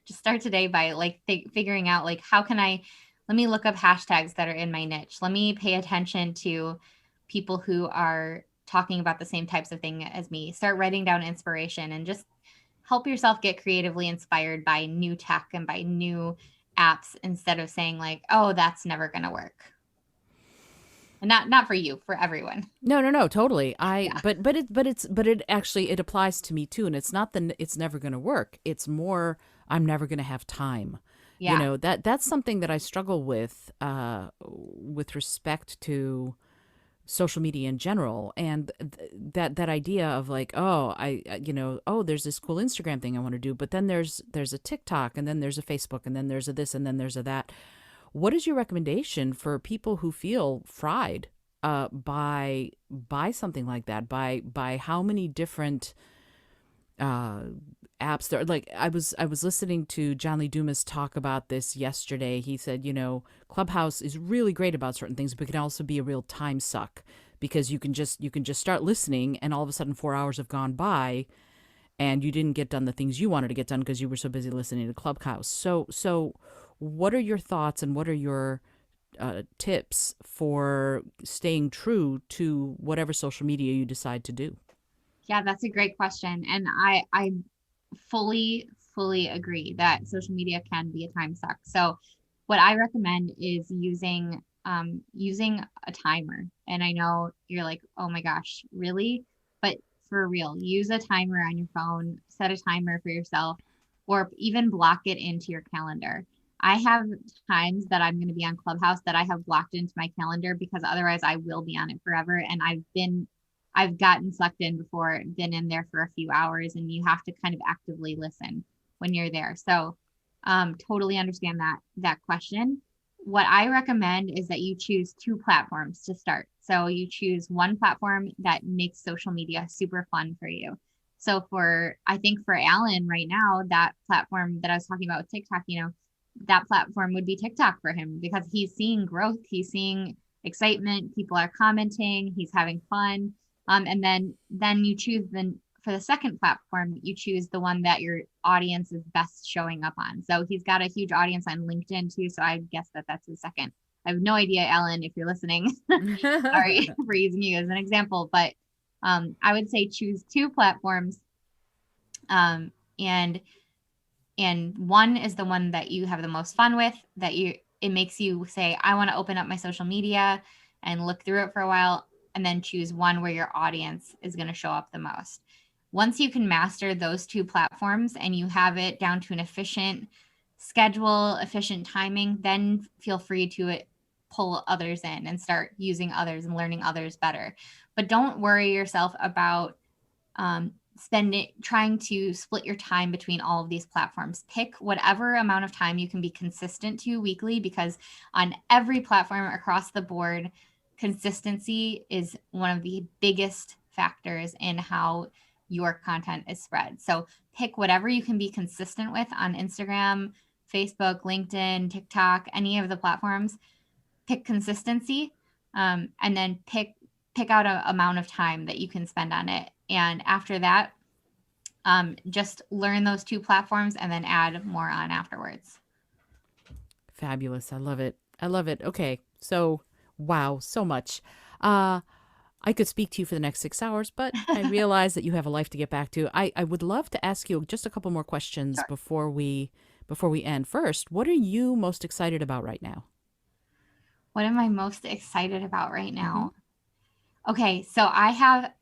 Just start today by like figuring out, like, how can I let me look up hashtags that are in my niche. Let me pay attention to people who are talking about the same types of thing as me. Start writing down inspiration, and just help yourself get creatively inspired by new tech and by new apps instead of saying like, oh, that's never going to work. And not for you, for everyone. No, totally. Yeah. But it actually it applies to me too, and it's not that it's never going to work. It's more I'm never going to have time. You Yeah. know, that's something that I struggle with respect to social media in general, and that idea of like, oh, you know, oh, there's this cool Instagram thing I want to do, but then there's a TikTok, and then there's a Facebook, and then there's a this, and then there's a that. What is your recommendation for people who feel fried by something like that? By how many different uh, apps there? Like I was listening to John Lee Dumas talk about this yesterday. He said, you know, Clubhouse is really great about certain things, but can also be a real time suck because you can just start listening, and all of a sudden 4 hours have gone by, and you didn't get done the things you wanted to get done because you were so busy listening to Clubhouse. So what are your thoughts and what are your tips for staying true to whatever social media you decide to do? Yeah, that's a great question. And I fully agree that social media can be a time suck. So what I recommend is using a timer. And I know you're like, oh my gosh, really? But for real, use a timer on your phone, set a timer for yourself, or even block it into your calendar. I have times that I'm going to be on Clubhouse that I have blocked into my calendar because otherwise I will be on it forever. And I've gotten sucked in before, been in there for a few hours, and you have to kind of actively listen when you're there. So, totally understand that question. What I recommend is that you choose two platforms to start. So you choose one platform that makes social media super fun for you. So I think for Alan right now, that platform that I was talking about with TikTok, that platform would be TikTok for him because he's seeing growth, he's seeing excitement, people are commenting, he's having fun. And then you choose for the second platform, you choose the one that your audience is best showing up on. So he's got a huge audience on LinkedIn too. So I guess that's the second. I have no idea, Ellen, if you're listening. Sorry for using you as an example, but I would say choose two platforms, um, and one is the one that you have the most fun with, it makes you say, I want to open up my social media and look through it for a while, and then choose one where your audience is going to show up the most. Once you can master those two platforms and you have it down to an efficient schedule, efficient timing, then feel free to pull others in and start using others and learning others better. But don't worry yourself about trying to split your time between all of these platforms. Pick whatever amount of time you can be consistent to weekly, because on every platform across the board, consistency is one of the biggest factors in how your content is spread. So pick whatever you can be consistent with on Instagram, Facebook, LinkedIn, TikTok, any of the platforms. Pick consistency, and then pick out an amount of time that you can spend on it. And after that, just learn those two platforms and then add more on afterwards. Fabulous. I love it. I love it. Okay. So, wow, so much. Uh, I could speak to you for the next 6 hours, but I realize that you have a life to get back to. I would love to ask you just a couple more questions Sure. before we end. First, what are you most excited about right now? What am I most excited about right Mm-hmm. now? Okay, so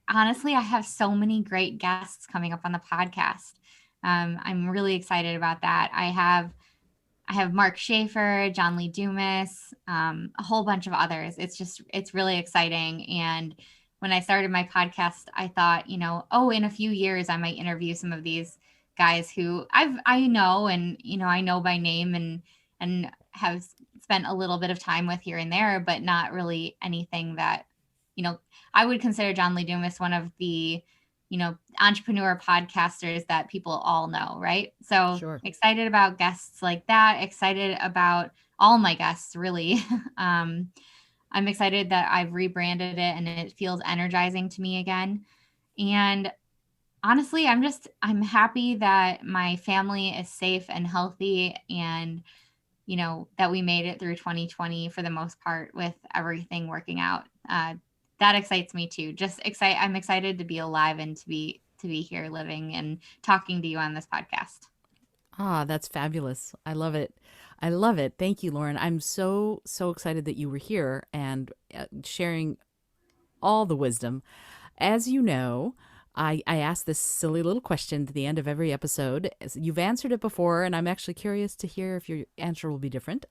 honestly, I have so many great guests coming up on the podcast. I'm really excited about that. I have Mark Schaefer, John Lee Dumas, a whole bunch of others. It's really exciting. And when I started my podcast, I thought, oh, in a few years, I might interview some of these guys who I know, and, I know by name and have spent a little bit of time with here and there, but not really anything that, I would consider John Lee Dumas one of the entrepreneur podcasters that people all know, right? So Sure. excited about guests like that, excited about all my guests, really. um, I'm excited that I've rebranded it and it feels energizing to me again. And honestly, I'm happy that my family is safe and healthy, and that we made it through 2020 for the most part with everything working out. That excites me too. I'm excited to be alive and to to be here living and talking to you on this podcast. Ah, that's fabulous. I love it. I love it. Thank you, Lauren. I'm so excited that you were here and sharing all the wisdom. As you know, I ask this silly little question at the end of every episode. You've answered it before, and I'm actually curious to hear if your answer will be different.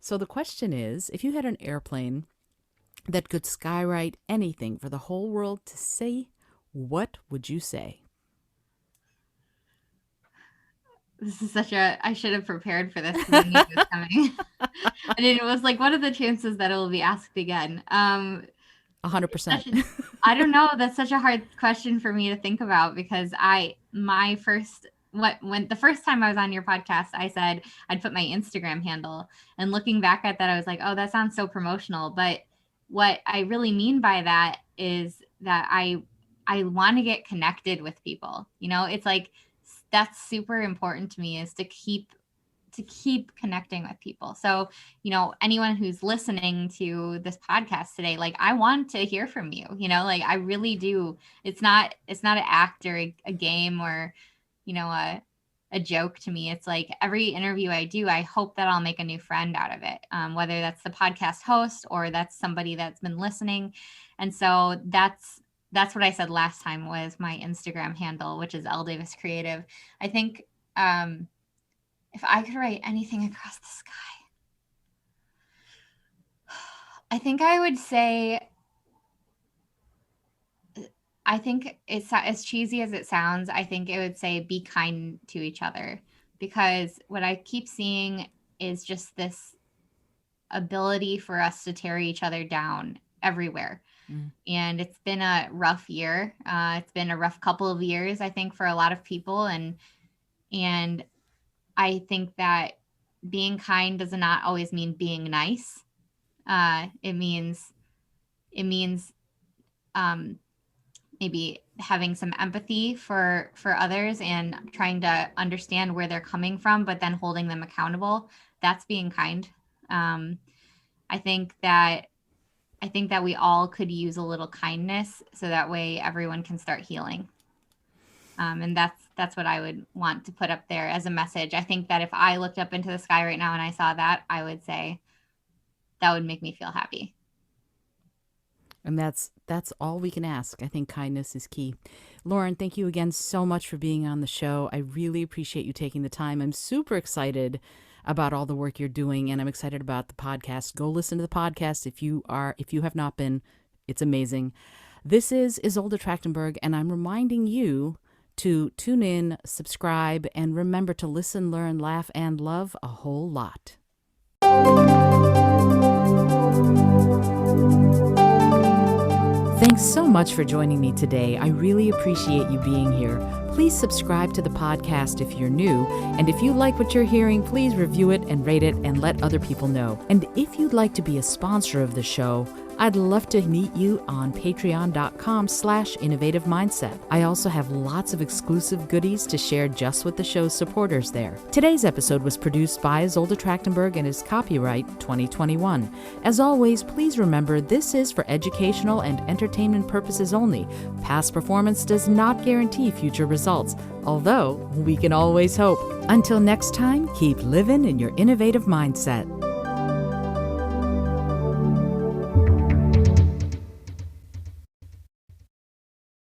So the question is, if you had an airplane that could skywrite anything for the whole world to see, what would you say? This is I should have prepared for this when you was coming. And it was like, what are the chances that it will be asked again? 100%. I don't know. That's such a hard question for me to think about because the first time I was on your podcast, I said I'd put my Instagram handle, and looking back at that, I was like, oh, that sounds so promotional. But what I really mean by that is that I want to get connected with people. It's like, that's super important to me, is to keep connecting with people. So, anyone who's listening to this podcast today, like, I want to hear from you, like, I really do. It's not an act or a game or, a joke to me. It's like every interview I do, I hope that I'll make a new friend out of it. Whether that's the podcast host or that's somebody that's been listening. And so that's what I said last time was my Instagram handle, which is L Davis Creative. I think, if I could write anything across the sky, I think I would say, I think it's as cheesy as it sounds. I think it would say, be kind to each other, because what I keep seeing is just this ability for us to tear each other down everywhere. And it's been a rough year. It's been a rough couple of years, I think, for a lot of people. And I think that being kind does not always mean being nice. It means maybe having some empathy for others and trying to understand where they're coming from, but then holding them accountable. That's being kind. I think that we all could use a little kindness, so that way everyone can start healing. And that's what I would want to put up there as a message. I think that if I looked up into the sky right now and I saw that, I would say that would make me feel happy. And that's all we can ask. I think kindness is key. Lauren, thank you again so much for being on the show. I really appreciate you taking the time. I'm super excited about all the work you're doing, and I'm excited about the podcast. Go listen to the podcast if you have not been. It's amazing. This is Isolde Trachtenberg, and I'm reminding you to tune in, subscribe, and remember to listen, learn, laugh, and love a whole lot. Thanks so much for joining me today. I really appreciate you being here. Please subscribe to the podcast if you're new, and if you like what you're hearing, please review it and rate it and let other people know. And if you'd like to be a sponsor of the show, I'd love to meet you on patreon.com/innovative mindset. I also have lots of exclusive goodies to share just with the show's supporters there. Today's episode was produced by Isolde Trachtenberg and is copyright 2021. As always, please remember this is for educational and entertainment purposes only. Past performance does not guarantee future results, although we can always hope. Until next time, keep living in your innovative mindset.